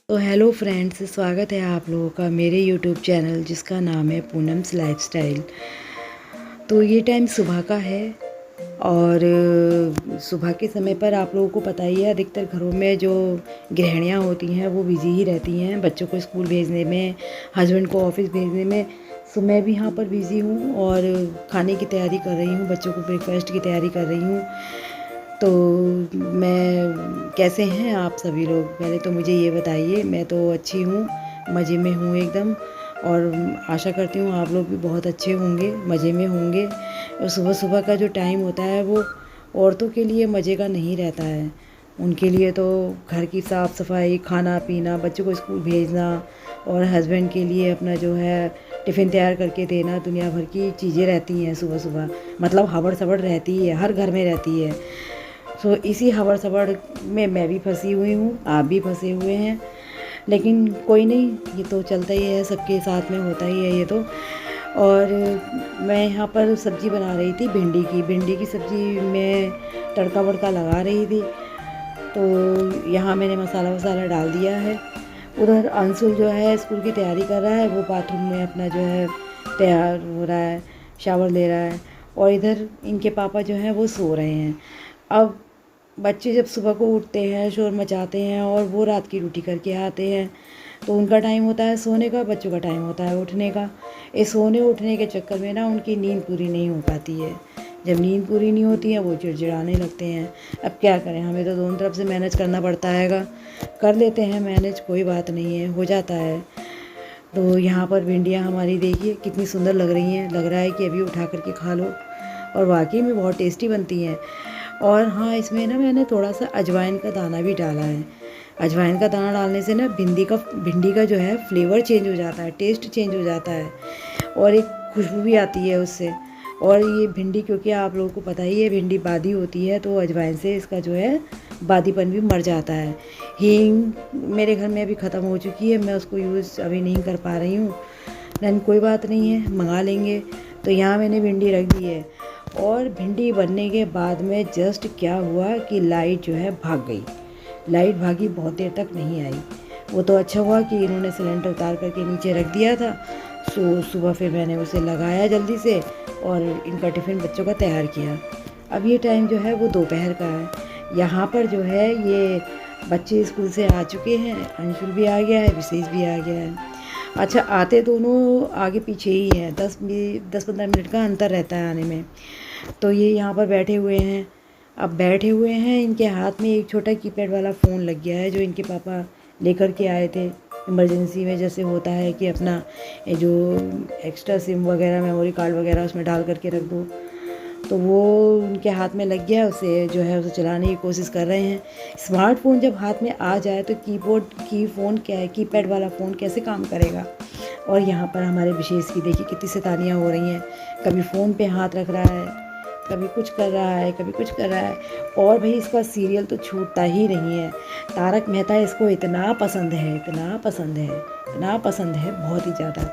तो hello friends, स्वागत है आप लोगों का मेरे यूट्यूब चैनल जिसका नाम है पूनम्स लाइफस्टाइल। तो ये टाइम सुबह का है और सुबह के समय पर आप लोगों को पता ही है, अधिकतर घरों में जो गृहिणियाँ होती हैं वो बिजी ही रहती हैं बच्चों को स्कूल भेजने में, हस्बैंड को ऑफिस भेजने में। सो मैं भी यहाँ पर बिज़ी हूँ और खाने की तैयारी कर रही हूँ, बच्चों को ब्रेकफास्ट की तैयारी कर रही हूँ। तो मैं कैसे हैं आप सभी लोग? पहले तो मुझे ये बताइए। मैं तो अच्छी हूँ, मज़े में हूँ एकदम, और आशा करती हूँ आप लोग भी बहुत अच्छे होंगे, मज़े में होंगे। और सुबह सुबह का जो टाइम होता है वो औरतों के लिए मज़े का नहीं रहता है। उनके लिए तो घर की साफ़ सफाई, खाना पीना, बच्चों को स्कूल भेजना और हस्बैंड के लिए अपना जो है टिफ़िन तैयार करके देना, दुनिया भर की चीज़ें रहती हैं सुबह सुबह। मतलब हबड़ सबड़ रहती है, हर घर में रहती है। सो इसी हबड़ सबड़ में मैं भी फंसी हुई हूँ, आप भी फंसे हुए हैं, लेकिन कोई नहीं, ये तो चलता ही है, सबके साथ में होता ही है ये तो। और मैं यहाँ पर सब्ज़ी बना रही थी, भिंडी की सब्ज़ी में तड़का वड़का लगा रही थी। तो यहाँ मैंने मसाला वसाला डाल दिया है। उधर अंशुल जो है स्कूल की तैयारी कर रहा है, वो बाथरूम में अपना जो है तैयार हो रहा है, शावर ले रहा है। और इधर इनके पापा जो हैं वो सो रहे हैं। अब बच्चे जब सुबह को उठते हैं, शोर मचाते हैं और वो रात की ड्यूटी करके आते हैं, तो उनका टाइम होता है सोने का, बच्चों का टाइम होता है उठने का। इस सोने उठने के चक्कर में ना उनकी नींद पूरी नहीं हो पाती है। जब नींद पूरी नहीं होती है वो चिड़चिड़ाने लगते हैं। अब क्या करें, हमें तो दोनों तरफ से मैनेज करना पड़ता हैगा। कर लेते हैं मैनेज, कोई बात नहीं है, हो जाता है। तो यहाँ पर भिंडियाँ हमारी देखिए कितनी सुंदर लग रही हैं, लग रहा है कि अभी उठा करके खा लो, और वाकई में बहुत टेस्टी बनती हैं। और हाँ, इसमें ना मैंने थोड़ा सा अजवाइन का दाना भी डाला है। अजवाइन का दाना डालने से ना भिंडी का जो है फ्लेवर चेंज हो जाता है, टेस्ट चेंज हो जाता है, और एक खुशबू भी आती है उससे। और ये भिंडी, क्योंकि आप लोगों को पता ही है भिंडी बादी होती है, तो अजवाइन से इसका जो है बादीपन भी मर जाता है। हींग मेरे घर में अभी ख़त्म हो चुकी है, मैं उसको यूज़ अभी नहीं कर पा रही हूँ, लेकिन कोई बात नहीं है, मंगा लेंगे। तो यहाँ मैंने भिंडी रख दी है। और भिंडी बनने के बाद में जस्ट क्या हुआ कि लाइट जो है भाग गई। लाइट भागी, बहुत देर तक नहीं आई। वो तो अच्छा हुआ कि इन्होंने सिलेंडर उतार करके नीचे रख दिया था। सो सुबह फिर मैंने उसे लगाया जल्दी से और इनका टिफ़िन बच्चों का तैयार किया। अब ये टाइम जो है वो दोपहर का है। यहाँ पर जो है ये बच्चे स्कूल से आ चुके हैं, अंशुल भी आ गया है, विशेष भी आ गया है। अच्छा, आते दोनों आगे पीछे ही हैं, 10-15 मिनट का अंतर रहता है आने में। तो ये यहाँ पर बैठे हुए हैं। अब बैठे हुए हैं, इनके हाथ में एक छोटा कीपैड वाला फ़ोन लग गया है, जो इनके पापा लेकर के आए थे इमरजेंसी में। जैसे होता है कि अपना ये जो एक्स्ट्रा सिम वगैरह, मेमोरी कार्ड वगैरह उसमें डाल करके रख दो, तो वो उनके हाथ में लग गया। उसे जो है उसे चलाने की कोशिश कर रहे हैं। स्मार्टफ़ोन जब हाथ में आ जाए तो कीपैड वाला फ़ोन कैसे काम करेगा। और यहाँ पर हमारे विशेष की देखिए कितनी शैतानियाँ हो रही हैं। कभी फ़ोन पे हाथ रख रहा है, कभी कुछ कर रहा है, कभी कुछ कर रहा है। और भाई इसका सीरियल तो छूटता ही नहीं है। तारक मेहता इसको इतना पसंद है, इतना पसंद है, इतना पसंद है, बहुत ही ज़्यादा।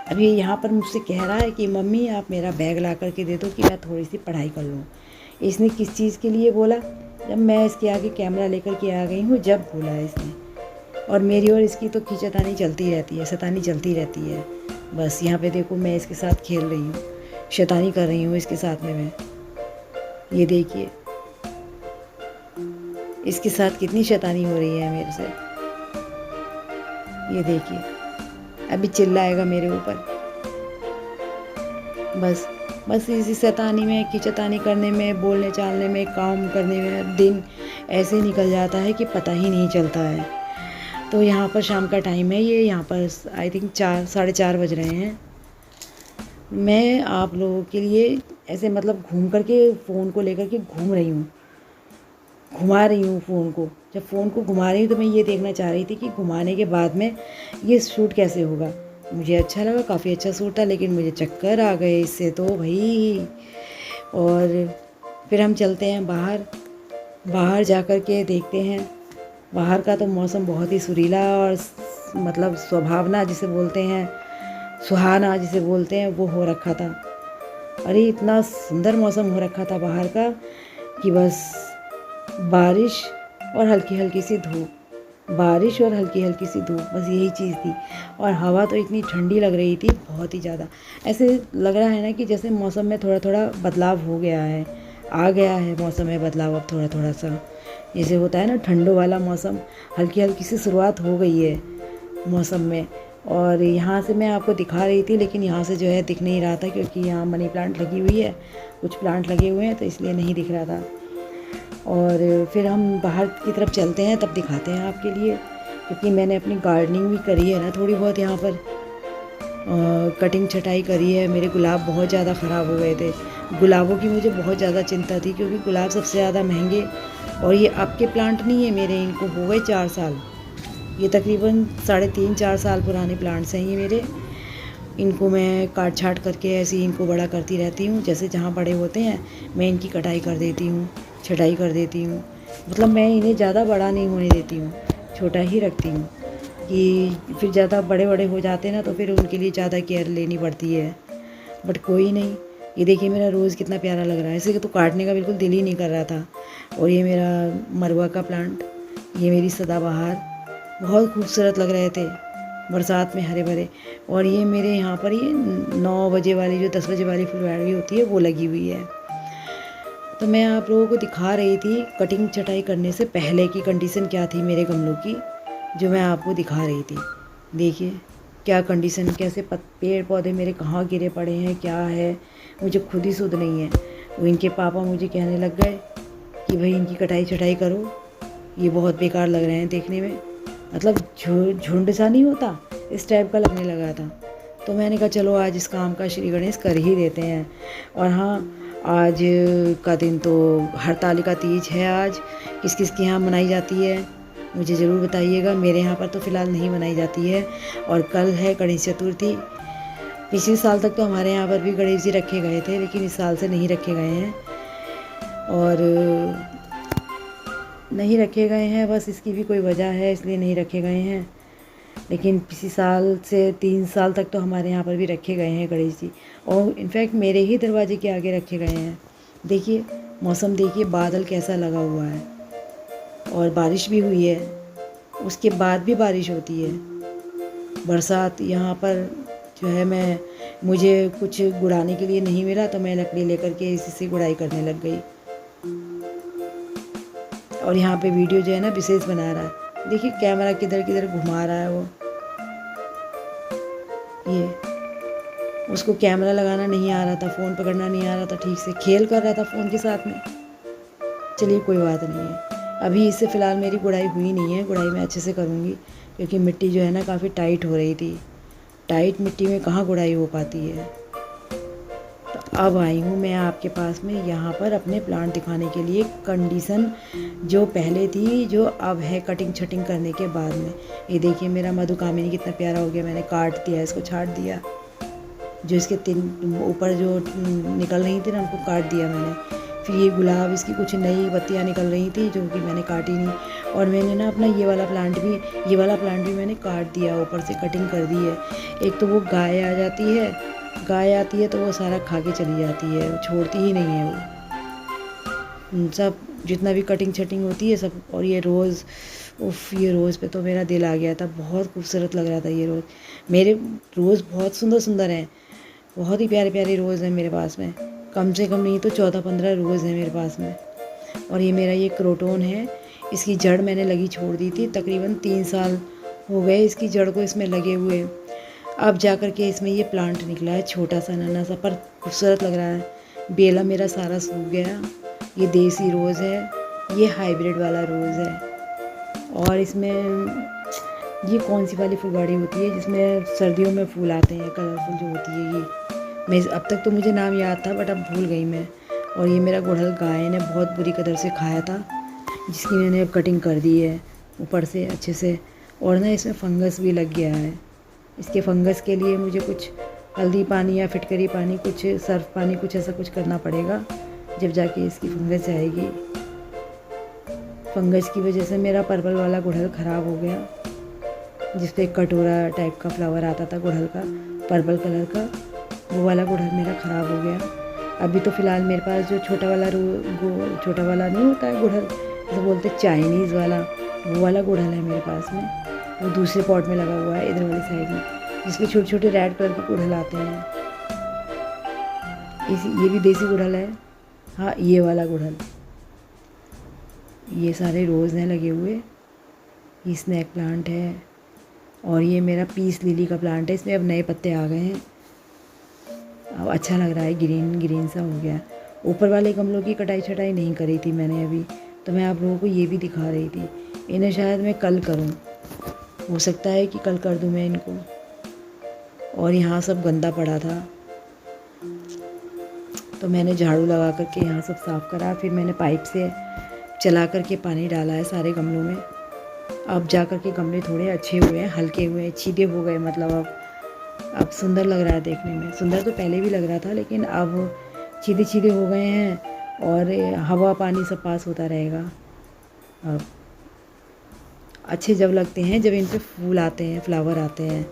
अभी यहाँ पर मुझसे कह रहा है कि मम्मी आप मेरा बैग ला करके दे दो कि मैं थोड़ी सी पढ़ाई कर लूँ। इसने किस चीज़ के लिए बोला? जब मैं इसके आगे कैमरा लेकर के आ गई हूँ, जब बोला है इसने। और मेरी और इसकी तो खींचातानी चलती रहती है, शैतानी चलती रहती है। बस यहाँ पे देखो, मैं इसके साथ खेल रही हूँ, शैतानी कर रही हूँ इसके साथ में मैं। ये देखिए इसके साथ कितनी शैतानी हो रही है मेरे से। ये देखिए अभी चिल्लाएगा मेरे ऊपर। बस बस इसी शैतानी में, खींचातानी करने में, बोलने चालने में, काम करने में दिन ऐसे निकल जाता है कि पता ही नहीं चलता है। तो यहाँ पर शाम का टाइम है, ये यहाँ पर आई थिंक 4, 4:30 बज रहे हैं। मैं आप लोगों के लिए ऐसे मतलब घूम करके फ़ोन को लेकर के घूम रही हूँ, घुमा रही हूँ फ़ोन को। जब फ़ोन को घुमा रही हूँ तो मैं ये देखना चाह रही थी कि घुमाने के बाद में ये शूट कैसे होगा। मुझे अच्छा लगा, काफ़ी अच्छा शूट था, लेकिन मुझे चक्कर आ गए इससे तो भाई। और फिर हम चलते हैं बाहर, बाहर जा कर के देखते हैं। बाहर का तो मौसम बहुत ही सुरीला और मतलब सुहावना जिसे बोलते हैं, सुहाना जिसे बोलते हैं, वो हो रखा था। अरे इतना सुंदर मौसम हो रखा था बाहर का कि बस बारिश और हल्की हल्की सी धूप, बारिश और हल्की हल्की सी धूप, बस यही चीज़ थी। और हवा तो इतनी ठंडी लग रही थी, बहुत ही ज़्यादा। ऐसे लग रहा है ना कि जैसे मौसम में थोड़ा थोड़ा बदलाव हो गया है, आ गया है मौसम में बदलाव अब थोड़ा थोड़ा सा। जैसे होता है ना ठंडो वाला मौसम, हल्की हल्की सी शुरुआत हो गई है मौसम में। और यहाँ से मैं आपको दिखा रही थी, लेकिन यहाँ से जो है दिख नहीं रहा था, क्योंकि यहाँ मनी प्लांट लगी हुई है, कुछ प्लांट लगे हुए हैं, तो इसलिए नहीं दिख रहा था। और फिर हम बाहर की तरफ चलते हैं, तब दिखाते हैं आपके लिए, क्योंकि मैंने अपनी गार्डनिंग भी करी है ना थोड़ी बहुत यहाँ पर। कटिंग छटाई करी है। मेरे गुलाब बहुत ज़्यादा ख़राब हो गए थे। गुलाबों की मुझे बहुत ज़्यादा चिंता थी, क्योंकि गुलाब सबसे ज़्यादा महंगे, और ये अब के प्लांट नहीं है मेरे, इनको हो गए 4 साल। ये तकरीबन 3.5-4 साल पुराने प्लांट्स हैं ये मेरे। इनको मैं काट छाट करके ऐसे ही इनको बड़ा करती रहती हूँ। जैसे जहाँ बड़े होते हैं मैं इनकी कटाई कर देती हूँ, छटाई कर देती हूँ। मतलब मैं इन्हें ज़्यादा बड़ा नहीं होने देती हूँ, छोटा ही रखती हूँ, कि फिर ज़्यादा बड़े बड़े हो जाते हैं ना, तो फिर उनके लिए ज़्यादा केयर लेनी पड़ती है। बट कोई नहीं। ये देखिए मेरा रोज़ कितना प्यारा लग रहा है, इसे तो काटने का बिल्कुल दिल ही नहीं कर रहा था। और ये मेरा मरवा का प्लांट, ये मेरी सदाबहार, बहुत खूबसूरत लग रहे थे बरसात में, हरे भरे। और ये मेरे यहाँ पर ये 9 बजे वाली, जो 10 बजे वाली फुलवारी होती है, वो लगी हुई है। तो मैं आप लोगों को दिखा रही थी कटिंग छटाई करने से पहले की कंडीशन क्या थी मेरे गमलों की, जो मैं आपको दिखा रही थी। देखिए क्या कंडीशन, कैसे पेड़ पौधे मेरे कहाँ गिरे पड़े हैं, क्या है, मुझे खुद ही सुध नहीं है। वो इनके पापा मुझे कहने लग गए कि भाई इनकी कटाई छटाई करो, ये बहुत बेकार लग रहे हैं देखने में। मतलब झुंड सा नहीं होता, इस टाइप का लगने लगा था। तो मैंने कहा चलो आज इस काम का श्री गणेश कर ही देते हैं। और हाँ, आज का दिन तो हरतालिका तीज है। आज किस किस के यहाँ मनाई जाती है मुझे ज़रूर बताइएगा। मेरे यहाँ पर तो फ़िलहाल नहीं मनाई जाती है। और कल है गणेश चतुर्थी। पिछले साल तक तो हमारे यहाँ पर भी गणेश जी रखे गए थे, लेकिन इस साल से नहीं रखे गए हैं। और नहीं रखे गए हैं, बस इसकी भी कोई वजह है, इसलिए नहीं रखे गए हैं। लेकिन पिछले साल से 3 साल तक तो हमारे यहाँ पर भी रखे गए हैं गणेश जी। और इनफैक्ट मेरे ही दरवाजे के आगे रखे गए हैं। देखिए मौसम, देखिए बादल कैसा लगा हुआ है, और बारिश भी हुई है। उसके बाद भी बारिश होती है, बरसात। यहाँ पर जो है मुझे कुछ गुड़ाने के लिए नहीं मिला, तो मैं लकड़ी लेकर के इसी से गुड़ाई करने लग गई। और यहाँ पे वीडियो जो है ना विशेष बना रहा है। देखिए कैमरा किधर किधर घुमा रहा है वो। ये उसको कैमरा लगाना नहीं आ रहा था, फ़ोन पकड़ना नहीं आ रहा था ठीक से, खेल कर रहा था फ़ोन के साथ में। चलिए कोई बात नहीं है। अभी इससे फ़िलहाल मेरी गुड़ाई हुई नहीं है, गुड़ाई मैं अच्छे से करूँगी, क्योंकि मिट्टी जो है ना काफ़ी टाइट हो रही थी। टाइट मिट्टी में कहाँ गुड़ाई हो पाती है। तो अब आई हूँ मैं आपके पास में यहाँ पर अपने प्लांट दिखाने के लिए। कंडीशन जो पहले थी, जो अब है कटिंग छटिंग करने के बाद में। ये देखिए मेरा मधुकामिनी कितना प्यारा हो गया। मैंने काट दिया, इसको छाट दिया। जो इसके 3 ऊपर जो निकल रही थी ना, उनको काट दिया मैंने। फिर ये गुलाब, इसकी कुछ नई पत्तियाँ निकल रही थी, जो कि मैंने काटी नहीं। और मैंने ना अपना ये वाला प्लांट भी मैंने काट दिया, ऊपर से कटिंग कर दी है। एक तो वो गाय आती है तो वो सारा खा के चली जाती है, वो छोड़ती ही नहीं है वो। सब जितना भी कटिंग छटिंग होती है सब। और ये रोज़, उफ, ये रोज़ पे तो मेरा दिल आ गया था। बहुत खूबसूरत लग रहा था ये रोज़। मेरे रोज़ बहुत सुंदर सुंदर हैं, बहुत ही प्यारे प्यारे रोज़ हैं मेरे पास में। कम से कम नहीं तो 14-15 रोज़ हैं मेरे पास में। और ये मेरा ये क्रोटोन है, इसकी जड़ मैंने लगी छोड़ दी थी। तकरीबन 3 साल हो गए इसकी जड़ को इसमें लगे हुए। अब जा कर के इसमें ये प्लांट निकला है, छोटा सा नन्हा सा, पर खूबसूरत लग रहा है। बेला मेरा सारा सूख गया। ये देसी रोज़ है, ये हाइब्रिड वाला रोज़ है। और इसमें ये कौन सी वाली फुलवाड़ी होती है जिसमें सर्दियों में फूल आते हैं, कलरफुल जो होती है ये। मैं अब तक तो मुझे नाम याद था, बट अब भूल गई मैं। और ये मेरा गुड़हल गाय ने बहुत बुरी कदर से खाया था, जिसकी मैंने अब कटिंग कर दी है ऊपर से अच्छे से। और ना इसमें फंगस भी लग गया है। इसके फंगस के लिए मुझे कुछ हल्दी पानी या फिटकरी पानी, कुछ सर्फ पानी, कुछ ऐसा कुछ करना पड़ेगा, जब जाके इसकी फंगस जाएगी। फंगस की वजह से मेरा पर्पल वाला गुड़हल ख़राब हो गया, जिस पे कटोरा टाइप का फ्लावर आता था गुड़हल का, पर्पल कलर का, वो वाला गुड़हल मेरा ख़राब हो गया। अभी तो फ़िलहाल मेरे पास जो छोटा वाला नहीं होता है गुड़हल, जैसे बोलते चाइनीज़ वाला, वो वाला गुड़हल है मेरे पास में, वो दूसरे पॉट में लगा हुआ है इधर वाली साइड में, जिसमें छोटे छोटे रेड कलर के गुड़हल आते हैं। ये भी देसी गुड़हल है। हाँ, ये वाला गुड़हल, ये सारे रोज़ हैं लगे हुए। ये स्नैक प्लांट है और ये मेरा पीस लिली का प्लांट है। इसमें अब नए पत्ते आ गए हैं, अब अच्छा लग रहा है, ग्रीन ग्रीन सा हो गया। ऊपर वाले गमलों की कटाई छटाई नहीं करी थी मैंने अभी, तो मैं आप लोगों को ये भी दिखा रही थी। इन्हें शायद मैं कल करूं, हो सकता है कि कल कर दूं मैं इनको। और यहाँ सब गंदा पड़ा था तो मैंने झाड़ू लगा करके यहाँ सब साफ़ करा, फिर मैंने पाइप से चला करके पानी डाला है सारे गमलों में। अब जा कर के गमले थोड़े अच्छे हुए हैं, हल्के हुए हैं, सीधे हो गए, मतलब अब सुंदर लग रहा है देखने में। सुंदर तो पहले भी लग रहा था, लेकिन अब सीधे सीधे हो गए हैं और हवा पानी सब पास होता रहेगा। अब अच्छे जब लगते हैं जब इन पे फूल आते हैं, फ्लावर आते हैं,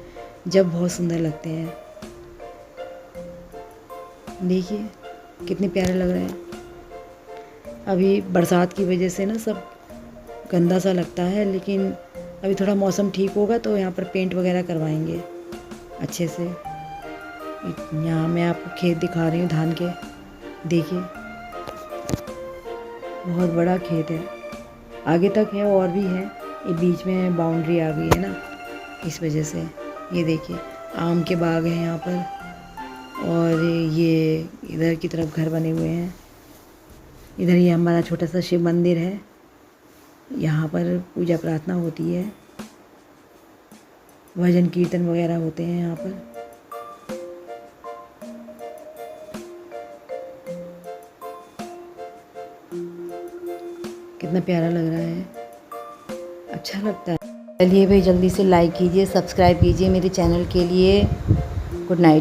जब बहुत सुंदर लगते हैं। देखिए कितने प्यारे लग रहे हैं। अभी बरसात की वजह से ना सब गंदा सा लगता है, लेकिन अभी थोड़ा मौसम ठीक होगा तो यहाँ पर पेंट वगैरह करवाएंगे अच्छे से। यहाँ मैं आपको खेत दिखा रही हूँ धान के, देखिए बहुत बड़ा खेत है, आगे तक है और भी है। ये बीच में बाउंड्री आ गई है ना, इस वजह से। ये देखिए आम के बाग हैं यहाँ पर, और ये इधर की तरफ घर बने हुए हैं। इधर ये हमारा छोटा सा शिव मंदिर है, यहाँ पर पूजा प्रार्थना होती है, भजन कीर्तन वगैरह होते हैं यहाँ पर। कितना प्यारा लग रहा है, अच्छा लगता है। चलिए भाई जल्दी से लाइक कीजिए, सब्सक्राइब कीजिए मेरे चैनल के लिए। Good night.